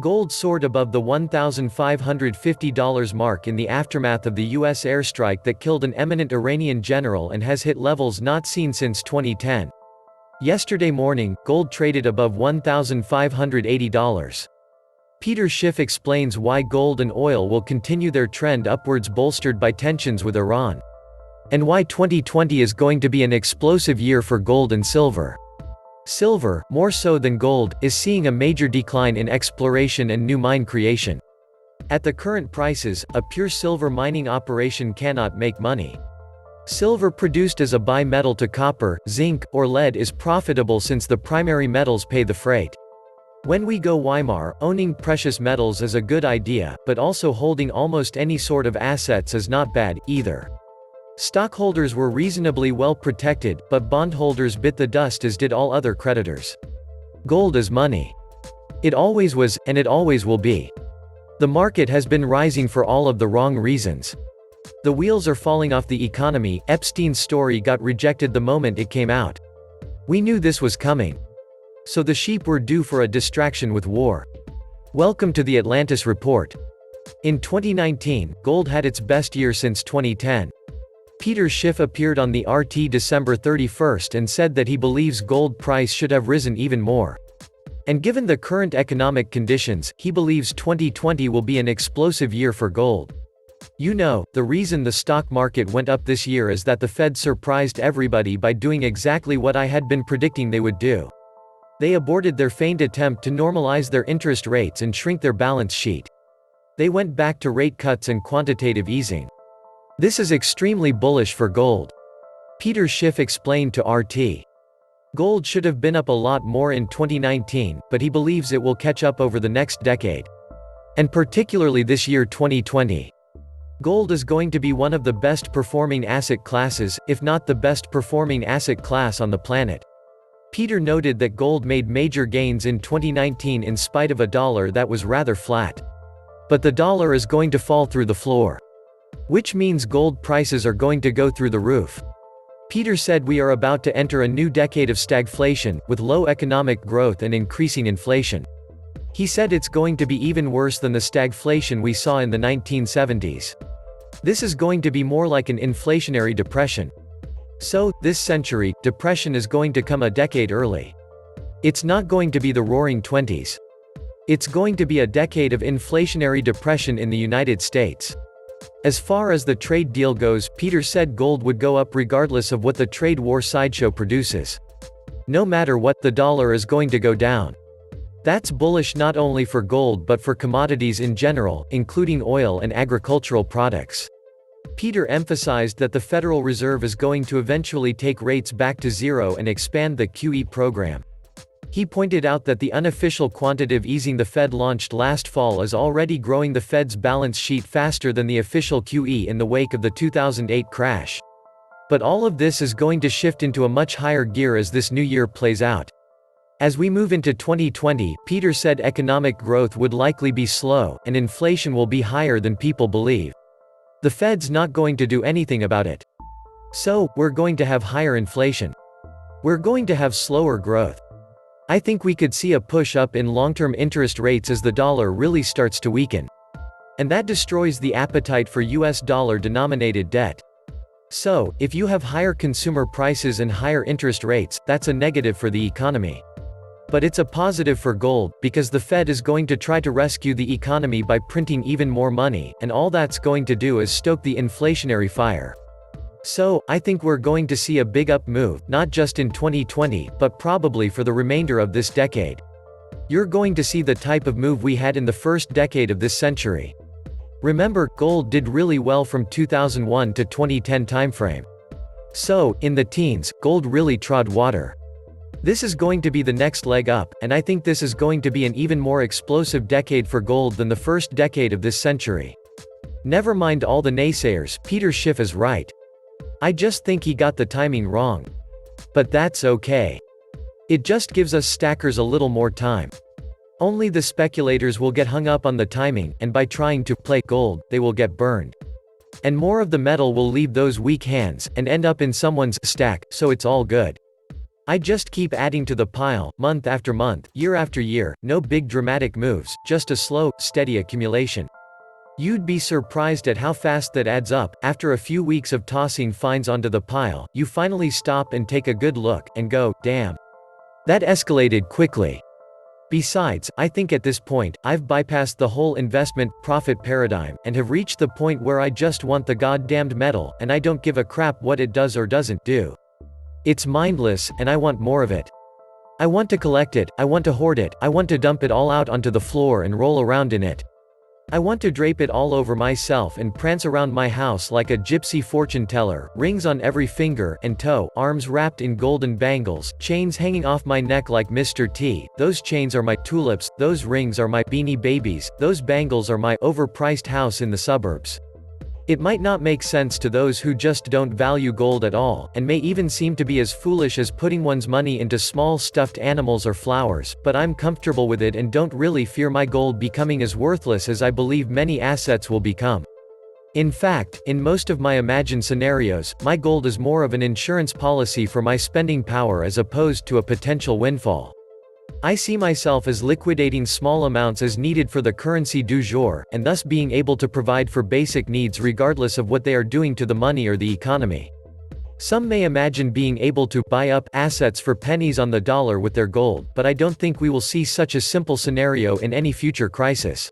Gold soared above the $1,550 mark in the aftermath of the U.S. airstrike that killed an eminent Iranian general and has hit levels not seen since 2010. Yesterday morning, gold traded above $1,580. Peter Schiff explains why gold and oil will continue their trend upwards bolstered by tensions with Iran. And why 2020 is going to be an explosive year for gold and silver. Silver, more so than gold, is seeing a major decline in exploration and new mine creation. At the current prices, a pure silver mining operation cannot make money. Silver produced as a bi-metal to copper, zinc, or lead is profitable since the primary metals pay the freight. When we go Weimar, owning precious metals is a good idea, but also holding almost any sort of assets is not bad, either. Stockholders were reasonably well protected, but bondholders bit the dust as did all other creditors. Gold is money. It always was, and it always will be. The market has been rising for all of the wrong reasons. The wheels are falling off the economy. Epstein's story got rejected the moment it came out. We knew this was coming. So the sheep were due for a distraction with war. Welcome to the Atlantis Report. In 2019, gold had its best year since 2010. Peter Schiff appeared on the RT December 31st and said that he believes gold price should have risen even more. And given the current economic conditions, he believes 2020 will be an explosive year for gold. You know, the reason the stock market went up this year is that the Fed surprised everybody by doing exactly what I had been predicting they would do. They aborted their feigned attempt to normalize their interest rates and shrink their balance sheet. They went back to rate cuts and quantitative easing. This is extremely bullish for gold. Peter Schiff explained to RT. Gold should have been up a lot more in 2019, but he believes it will catch up over the next decade. And particularly this year 2020. Gold is going to be one of the best performing asset classes, if not the best performing asset class on the planet. Peter noted that gold made major gains in 2019 in spite of a dollar that was rather flat. But the dollar is going to fall through the floor. Which means gold prices are going to go through the roof. Peter said we are about to enter a new decade of stagflation, with low economic growth and increasing inflation. He said it's going to be even worse than the stagflation we saw in the 1970s. This is going to be more like an inflationary depression. So, this century, depression is going to come a decade early. It's not going to be the Roaring Twenties. It's going to be a decade of inflationary depression in the United States. As far as the trade deal goes, Peter said gold would go up regardless of what the trade war sideshow produces. No matter what, the dollar is going to go down. That's bullish not only for gold but for commodities in general, including oil and agricultural products. Peter emphasized that the Federal Reserve is going to eventually take rates back to zero and expand the QE program. He pointed out that the unofficial quantitative easing the Fed launched last fall is already growing the Fed's balance sheet faster than the official QE in the wake of the 2008 crash. But all of this is going to shift into a much higher gear as this new year plays out. As we move into 2020, Peter said economic growth would likely be slow, and inflation will be higher than people believe. The Fed's not going to do anything about it. So, we're going to have higher inflation. We're going to have slower growth. I think we could see a push up in long-term interest rates as the dollar really starts to weaken. And that destroys the appetite for US dollar-denominated debt. So, if you have higher consumer prices and higher interest rates, that's a negative for the economy. But it's a positive for gold, because the Fed is going to try to rescue the economy by printing even more money, and all that's going to do is stoke the inflationary fire. So, I think we're going to see a big up move, not just in 2020, but probably for the remainder of this decade. You're going to see the type of move we had in the first decade of this century. Remember, gold did really well from 2001 to 2010 timeframe. So, in the teens, gold really trod water. This is going to be the next leg up, and I think this is going to be an even more explosive decade for gold than the first decade of this century. Never mind all the naysayers, Peter Schiff is right. I just think he got the timing wrong. But that's okay. It just gives us stackers a little more time. Only the speculators will get hung up on the timing, and by trying to play gold, they will get burned. And more of the metal will leave those weak hands, and end up in someone's stack, so it's all good. I just keep adding to the pile, month after month, year after year, no big dramatic moves, just a slow, steady accumulation. You'd be surprised at how fast that adds up. After a few weeks of tossing finds onto the pile, you finally stop and take a good look, and go, damn. That escalated quickly. Besides, I think at this point, I've bypassed the whole investment profit paradigm, and have reached the point where I just want the goddamned metal, and I don't give a crap what it does or doesn't do. It's mindless, and I want more of it. I want to collect it, I want to hoard it, I want to dump it all out onto the floor and roll around in it. I want to drape it all over myself and prance around my house like a gypsy fortune teller, rings on every finger and toe, arms wrapped in golden bangles, chains hanging off my neck like Mr. T. Those chains are my tulips, those rings are my beanie babies, those bangles are my overpriced house in the suburbs. It might not make sense to those who just don't value gold at all, and may even seem to be as foolish as putting one's money into small stuffed animals or flowers, but I'm comfortable with it and don't really fear my gold becoming as worthless as I believe many assets will become. In fact, in most of my imagined scenarios, my gold is more of an insurance policy for my spending power as opposed to a potential windfall. I see myself as liquidating small amounts as needed for the currency du jour, and thus being able to provide for basic needs regardless of what they are doing to the money or the economy. Some may imagine being able to buy up assets for pennies on the dollar with their gold, but I don't think we will see such a simple scenario in any future crisis.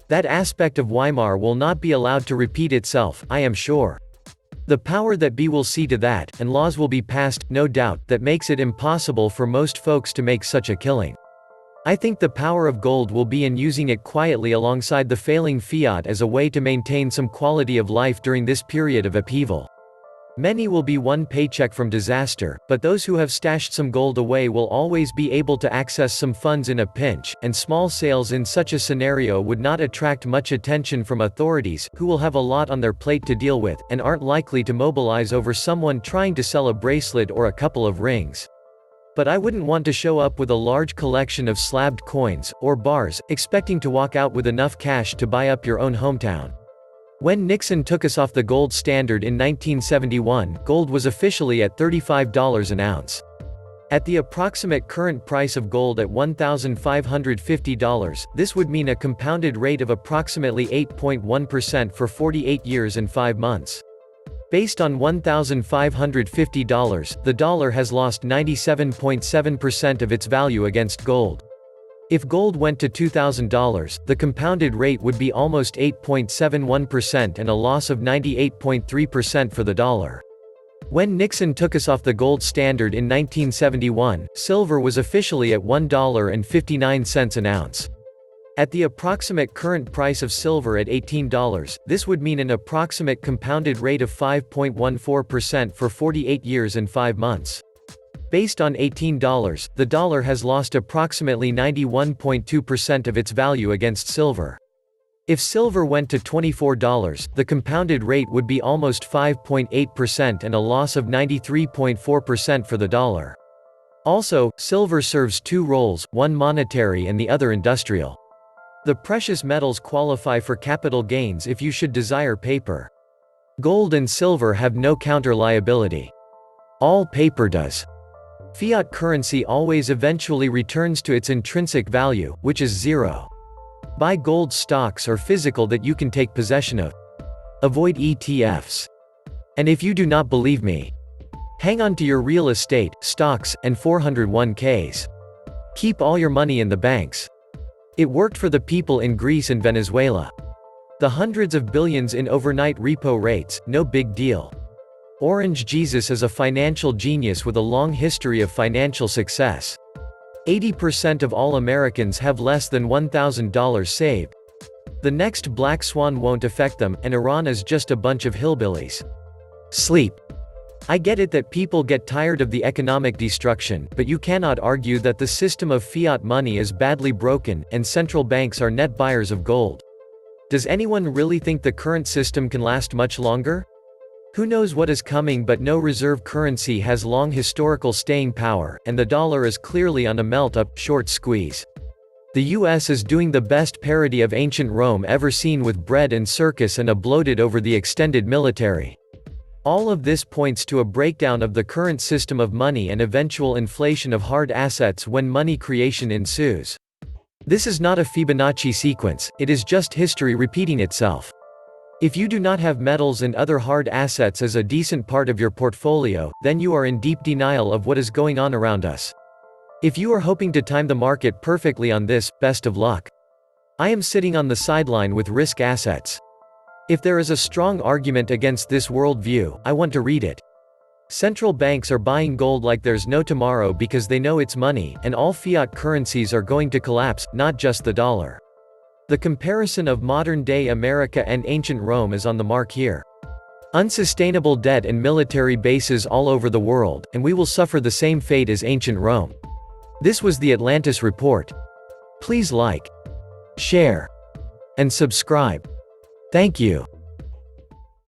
That aspect of Weimar will not be allowed to repeat itself, I am sure. The power that be will see to that, and laws will be passed, no doubt, that makes it impossible for most folks to make such a killing. I think the power of gold will be in using it quietly alongside the failing fiat as a way to maintain some quality of life during this period of upheaval. Many will be one paycheck from disaster, but those who have stashed some gold away will always be able to access some funds in a pinch, and small sales in such a scenario would not attract much attention from authorities, who will have a lot on their plate to deal with, and aren't likely to mobilize over someone trying to sell a bracelet or a couple of rings. But I wouldn't want to show up with a large collection of slabbed coins, or bars, expecting to walk out with enough cash to buy up your own hometown. When Nixon took us off the gold standard in 1971, gold was officially at $35 an ounce. At the approximate current price of gold at $1,550, this would mean a compounded rate of approximately 8.1% for 48 years and 5 months. Based on $1,550, the dollar has lost 97.7% of its value against gold. If gold went to $2,000, the compounded rate would be almost 8.71% and a loss of 98.3% for the dollar. When Nixon took us off the gold standard in 1971, silver was officially at $1.59 an ounce. At the approximate current price of silver at $18, this would mean an approximate compounded rate of 5.14% for 48 years and 5 months. Based on $18, the dollar has lost approximately 91.2% of its value against silver. If silver went to $24, the compounded rate would be almost 5.8% and a loss of 93.4% for the dollar. Also, silver serves two roles, one monetary and the other industrial. The precious metals qualify for capital gains if you should desire paper. Gold and silver have no counter liability. All paper does. Fiat currency always eventually returns to its intrinsic value, which is zero. Buy gold stocks or physical that you can take possession of. Avoid ETFs. And if you do not believe me, hang on to your real estate, stocks, and 401ks. Keep all your money in the banks. It worked for the people in Greece and Venezuela. The hundreds of billions in overnight repo rates, no big deal. Orange Jesus is a financial genius with a long history of financial success. 80% of all Americans have less than $1,000 saved. The next black swan won't affect them, and Iran is just a bunch of hillbillies. Sleep. I get it that people get tired of the economic destruction, but you cannot argue that the system of fiat money is badly broken, and central banks are net buyers of gold. Does anyone really think the current system can last much longer? Who knows what is coming, but no reserve currency has long historical staying power, and the dollar is clearly on a melt-up, short squeeze. The US is doing the best parody of ancient Rome ever seen with bread and circus and a bloated over the extended military. All of this points to a breakdown of the current system of money and eventual inflation of hard assets when money creation ensues. This is not a Fibonacci sequence, it is just history repeating itself. If you do not have metals and other hard assets as a decent part of your portfolio, then you are in deep denial of what is going on around us. If you are hoping to time the market perfectly on this, best of luck. I am sitting on the sideline with risk assets. If there is a strong argument against this worldview, I want to read it. Central banks are buying gold like there's no tomorrow because they know it's money, and all fiat currencies are going to collapse, not just the dollar. The comparison of modern-day America and ancient Rome is on the mark here. Unsustainable debt and military bases all over the world, and we will suffer the same fate as ancient Rome. This was the Atlantis Report. Please like, share, and subscribe. Thank you.